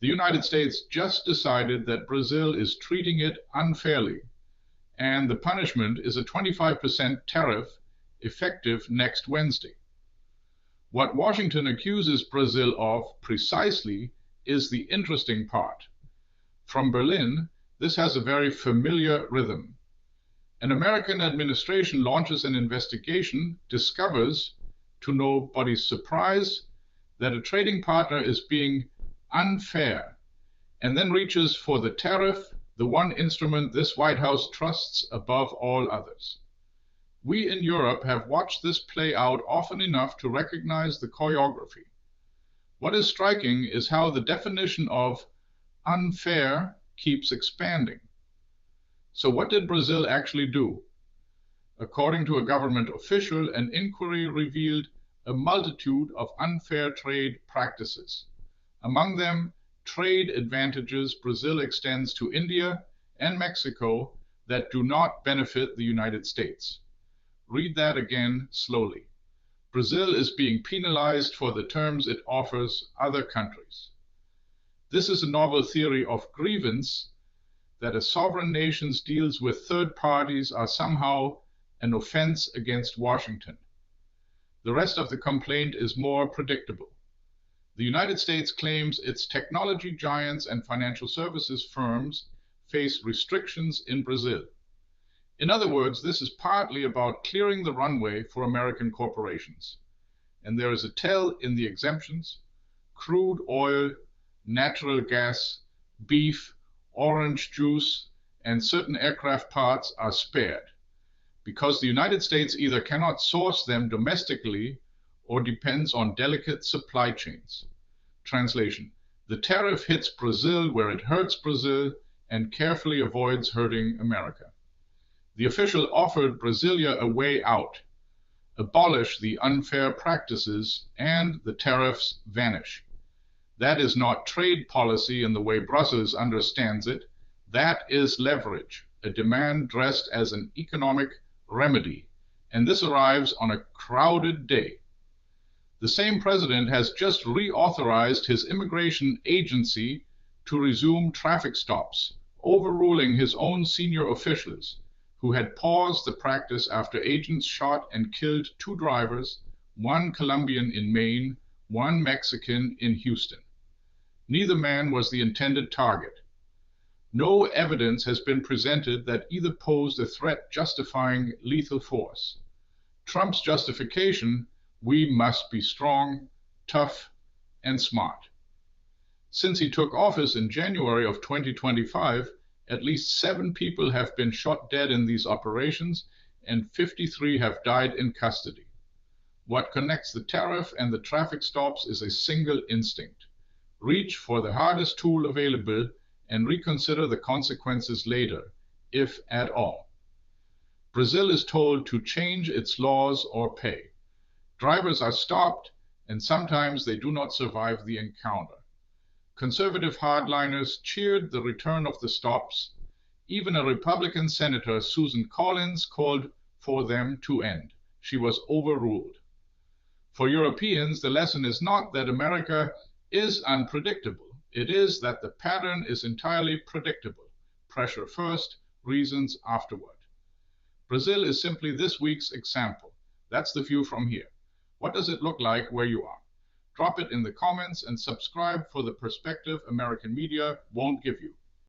The United States just decided that Brazil is treating it unfairly, and the punishment is a 25% tariff effective next Wednesday. What Washington accuses Brazil of precisely is the interesting part. From Berlin, this has a very familiar rhythm. An American administration launches an investigation, discovers, to nobody's surprise, that a trading partner is being unfair, and then reaches for the tariff, the one instrument this White House trusts above all others. We in Europe have watched this play out often enough to recognize the choreography. What is striking is how the definition of unfair keeps expanding. So what did Brazil actually do? According to a government official, an inquiry revealed a multitude of unfair trade practices. Among them, trade advantages Brazil extends to India and Mexico that do not benefit the United States. Read that again slowly. Brazil is being penalized for the terms it offers other countries. This is a novel theory of grievance, that a sovereign nation's deals with third parties are somehow an offense against Washington. The rest of the complaint is more predictable. The United States claims its technology giants and financial services firms face restrictions in Brazil. In other words, this is partly about clearing the runway for American corporations. And there is a tell in the exemptions: crude oil, natural gas, beef, orange juice, and certain aircraft parts are spared, because the United States either cannot source them domestically or depends on delicate supply chains. Translation: the tariff hits Brazil where it hurts Brazil and carefully avoids hurting America. The official offered Brasilia a way out: abolish the unfair practices and the tariffs vanish. That is not trade policy in the way Brussels understands it. That is leverage, a demand dressed as an economic remedy, and this arrives on a crowded day. The same president has just reauthorized his immigration agency to resume traffic stops, overruling his own senior officials, who had paused the practice after agents shot and killed 2 drivers, 1 Colombian in Maine, 1 Mexican in Houston. Neither man was the intended target. No evidence has been presented that either posed a threat justifying lethal force. Trump's justification: we must be strong, tough, and smart. Since he took office in January of 2025, at least 7 people have been shot dead in these operations, and 53 have died in custody. What connects the tariff and the traffic stops is a single instinct: reach for the hardest tool available and reconsider the consequences later, if at all. Brazil is told to change its laws or pay. Drivers are stopped, and sometimes they do not survive the encounter. Conservative hardliners cheered the return of the stops. Even a Republican Senator, Susan Collins, called for them to end. She was overruled. For Europeans, the lesson is not that America is unpredictable. It is that the pattern is entirely predictable. Pressure first, reasons afterward. Brazil is simply this week's example. That's the view from here. What does it look like where you are? Drop it in the comments and subscribe for the perspective American media won't give you.